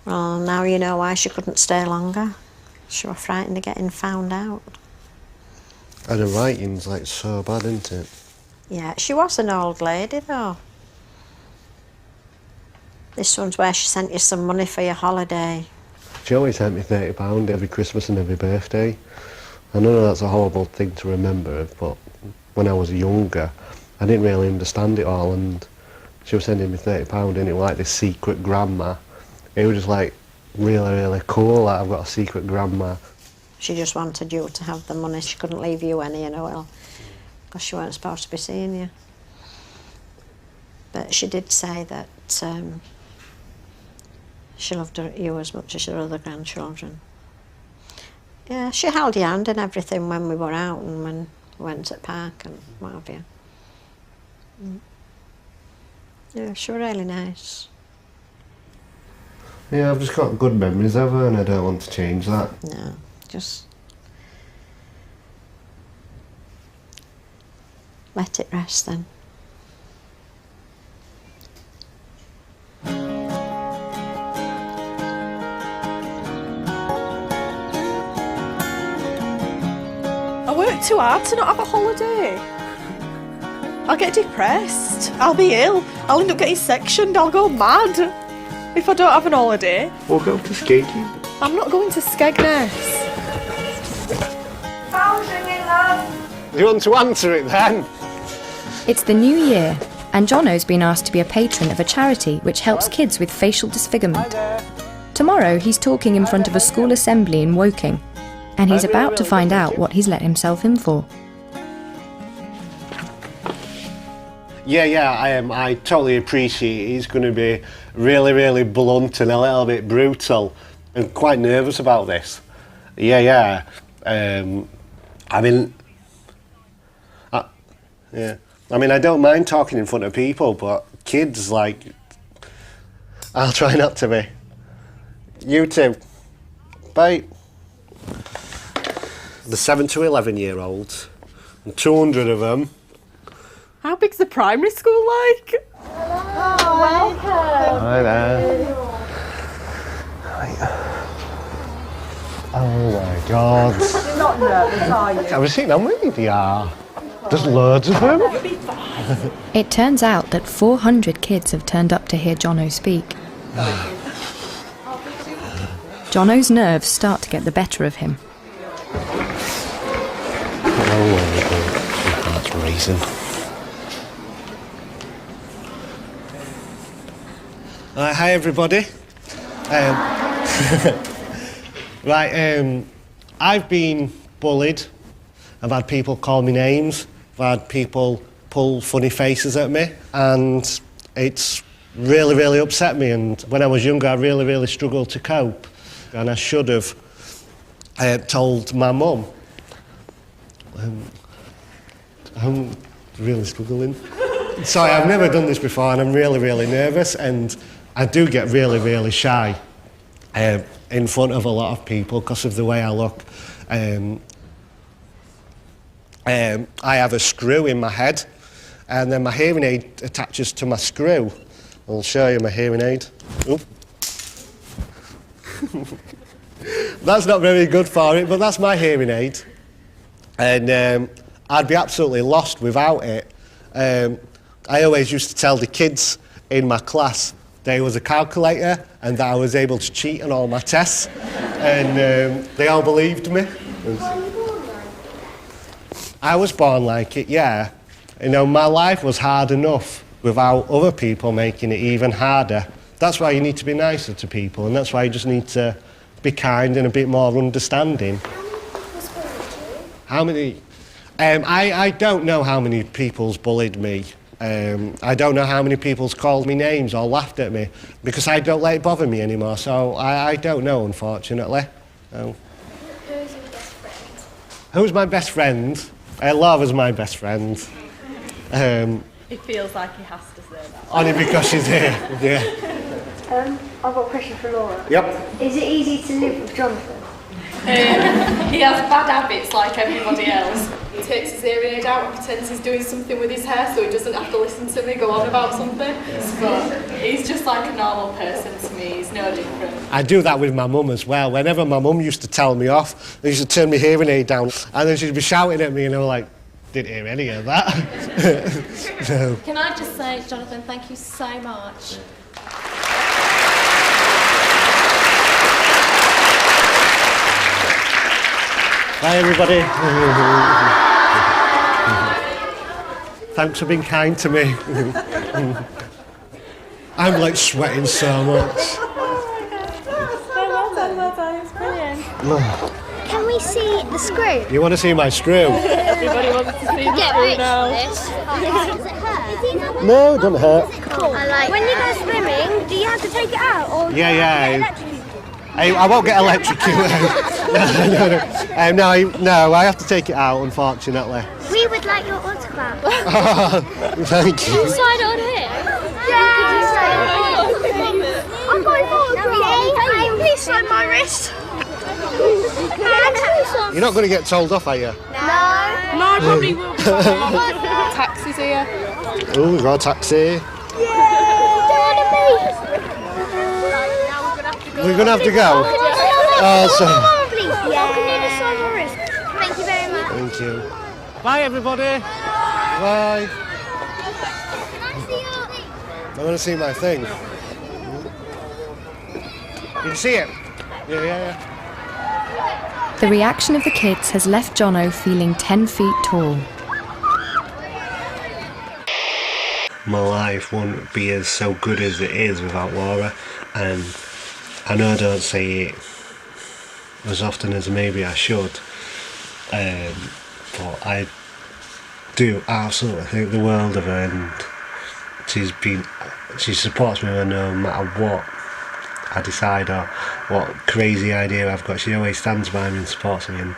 Speaker 4: Well, now you know why she couldn't stay longer. She was frightened of getting found out.
Speaker 3: And the writing's like so bad, isn't it?
Speaker 4: Yeah, she was an old lady though. This one's where she sent you some money for your holiday.
Speaker 3: She always sent me £30 every Christmas and every birthday. I know that's a horrible thing to remember, but when I was younger, I didn't really understand it all, and she was sending me £30 and it was like this secret grandma. It was just like really, really cool that I've got a secret grandma.
Speaker 4: She just wanted you to have the money. She couldn't leave you any, you know, well, because she weren't supposed to be seeing you. But she did say that she loved you as much as her other grandchildren. Yeah, she held your hand and everything when we were out and when we went to the park and what have you. Yeah, she was really nice.
Speaker 3: Yeah, I've just got good memories of her and I don't want to change that.
Speaker 4: No, just let it rest then.
Speaker 2: I work too hard to not have a holiday. I'll get depressed. I'll be ill. I'll end up getting sectioned. I'll go mad if I don't have an holiday.
Speaker 3: We'll go to Skegness.
Speaker 2: I'm not going to Skegness.
Speaker 3: Do you want to answer it then?
Speaker 1: It's the new year, And Jono's been asked to be a patron of a charity which helps kids with facial disfigurement. Tomorrow he's talking in front of a school assembly in Woking, and he's about to find out what he's let himself in for.
Speaker 3: Yeah, I totally appreciate he's going to be really, really blunt and a little bit brutal. I'm quite nervous about this. Yeah. I mean, I don't mind talking in front of people, but kids, like, I'll try not to be. You too. Bye. The 7 to 11-year-olds, and 200 of them.
Speaker 2: How big's the primary school like?
Speaker 14: Oh, welcome.
Speaker 3: Hi there. Oh my God.
Speaker 2: You're not nervous, are you?
Speaker 3: Have you seen how many they are? There's loads of them.
Speaker 1: It turns out that 400 kids have turned up to hear Jono speak. Jono's nerves start to get the better of him.
Speaker 3: Oh, that's racing. Hi everybody. I've been bullied. I've had people call me names. I've had people pull funny faces at me, and it's really, really upset me. And when I was younger, I really, really struggled to cope, and I should have told my mum. I'm really struggling. Sorry, I've never done this before, and I'm really, really nervous, and I do get really, really shy in front of a lot of people because of the way I look. I have a screw in my head, and then my hearing aid attaches to my screw. I'll show you my hearing aid. Oop. That's not very good for it, but that's my hearing aid. And I'd be absolutely lost without it. I always used to tell the kids in my class there was a calculator and that I was able to cheat on all my tests, and they all believed me. I was born like it, yeah. You know, my life was hard enough without other people making it even harder. That's why you need to be nicer to people, and that's why you just need to be kind and a bit more understanding. How many? I don't know how many people's bullied me. I don't know how many people's called me names or laughed at me, because I don't let it bother me anymore, so I don't know, unfortunately. Oh.
Speaker 14: Who's your best friend?
Speaker 3: Who's my best friend? Lava's my best friend.
Speaker 2: It feels like he has to say that.
Speaker 3: Only because she's here, yeah.
Speaker 14: I've got a question for Laura.
Speaker 3: Yep.
Speaker 14: Is it easy to live with Jonathan?
Speaker 2: He has bad habits like everybody else. He takes his hearing aid out and pretends he's doing something with his hair so he doesn't have to listen to me go on about something. But he's just like a normal person to me, he's no different.
Speaker 3: I do that with my mum as well. Whenever my mum used to tell me off, they used to turn my hearing aid down, and then she'd be shouting at me, and I was like, didn't hear any of that. So.
Speaker 6: Can I just say, Jonathan, thank you so much.
Speaker 3: Hi everybody. Thanks for being kind to me. I'm like sweating so much.
Speaker 6: Well done, it's brilliant.
Speaker 14: Can we see the screw?
Speaker 3: You want to see my screw?
Speaker 2: Everybody wants to see the screw now.
Speaker 14: Does it hurt?
Speaker 3: No, it doesn't hurt.
Speaker 14: Cool. When you go swimming, do you have to take it out? Or
Speaker 3: Yeah. I won't get electrocuted. No, I have to take it out, unfortunately.
Speaker 14: we would like your autograph.
Speaker 3: Thank
Speaker 14: Can you
Speaker 3: you.
Speaker 14: sign it on here? Yeah. Could you sign it on here? I've got an autograph. Please sign my wrist.
Speaker 3: You're not going to get told off, are you?
Speaker 14: No, I
Speaker 2: probably will. Taxi's here.
Speaker 3: Oh, we've got a taxi. We're going to have to go.
Speaker 14: Thank you very much.
Speaker 3: Thank you. Bye, everybody. Bye. I want to see my thing. You can see it? Yeah.
Speaker 1: The reaction of the kids has left Jono feeling 10 feet tall.
Speaker 3: my life wouldn't be as so good as it is without Laura, and I know I don't say it as often as maybe I should, but I do absolutely think the world of her, and she supports me no matter what I decide or what crazy idea I've got. She always stands by me and supports me, and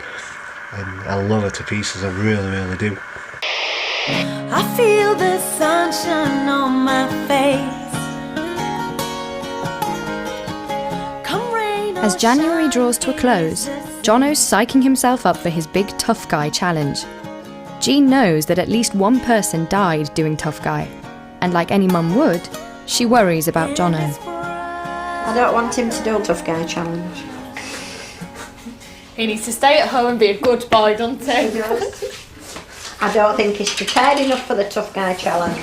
Speaker 3: I love her to pieces. I really, really do.
Speaker 9: I feel the sunshine on my face.
Speaker 1: As January draws to a close, Jono's psyching himself up for his big tough guy challenge. Jean knows that at least one person died doing tough guy, and like any mum would, she worries about Jono.
Speaker 4: I don't want him to do a tough guy challenge.
Speaker 2: He needs to stay at home and be a good boy, doesn't he?
Speaker 4: I don't think he's prepared enough for the tough guy challenge.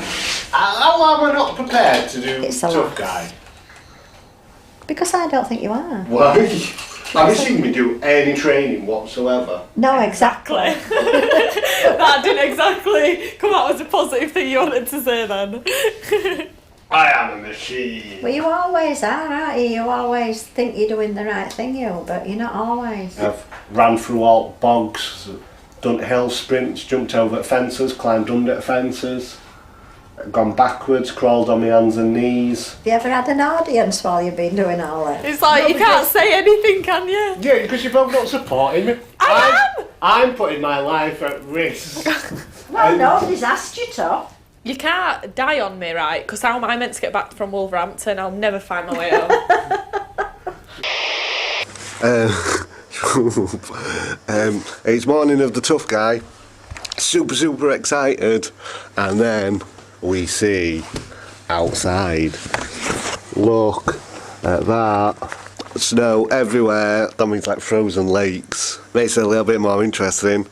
Speaker 3: How am I not prepared to do
Speaker 4: It's a
Speaker 3: tough
Speaker 4: lot.
Speaker 3: guy?
Speaker 4: Because I don't think you are.
Speaker 3: Why? Have you seen me do any training whatsoever?
Speaker 4: No, exactly.
Speaker 2: That didn't exactly come out as a positive thing you wanted to say then.
Speaker 3: I am a machine.
Speaker 4: Well, you always are, aren't you? You always think you're doing the right thing, but you're not always.
Speaker 3: I've ran through all bogs, done hill sprints, jumped over fences, climbed under fences, gone backwards, crawled on my hands and knees.
Speaker 4: Have you ever had an audience while you've been doing all that?
Speaker 2: It's like you can't say anything, can you?
Speaker 3: Yeah, because you're both not supporting me. I'm putting my life at risk.
Speaker 4: Well, nobody's asked you to.
Speaker 2: You can't die on me, right? Because how am I meant to get back from Wolverhampton? I'll never find my way home.
Speaker 3: It's morning of the tough guy. Super excited. And then we see outside. Look at that. Snow everywhere. That means like frozen lakes. Makes it a little bit more interesting.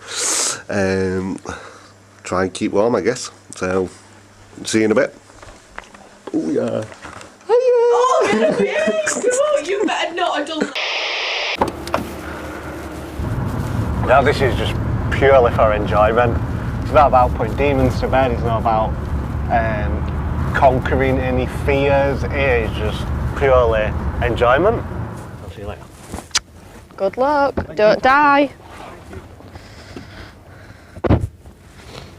Speaker 3: Try and keep warm, I guess. So, see you in a bit. Oh yeah.
Speaker 2: Oh, yeah, you better not have done that.
Speaker 3: Now this is just purely for enjoyment. It's not about putting demons to bed. It's not about conquering any fears. It is just purely enjoyment. I'll see you later.
Speaker 2: Good luck. Don't die.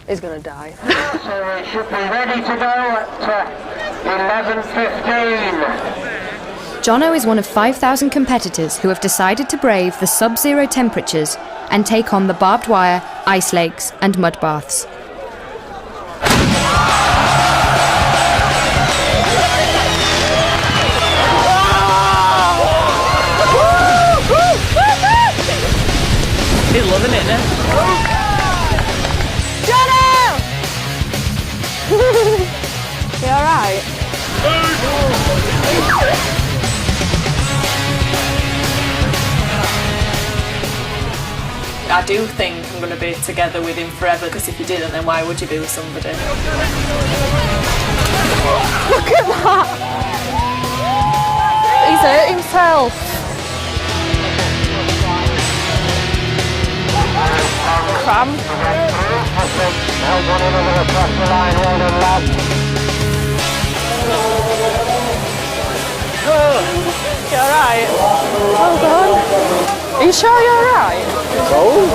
Speaker 2: He's gonna die.
Speaker 14: So it should be ready to go at 11:15.
Speaker 1: Jono is one of 5,000 competitors who have decided to brave the sub-zero temperatures and take on the barbed wire, ice lakes and mud baths.
Speaker 2: He's loving it now. You alright? I do think I'm going to be together with him forever, because if you didn't, then why would you be with somebody? Look at that! He's hurt himself. Cramp. You alright? Well done. Are you sure you're alright?
Speaker 3: It's old.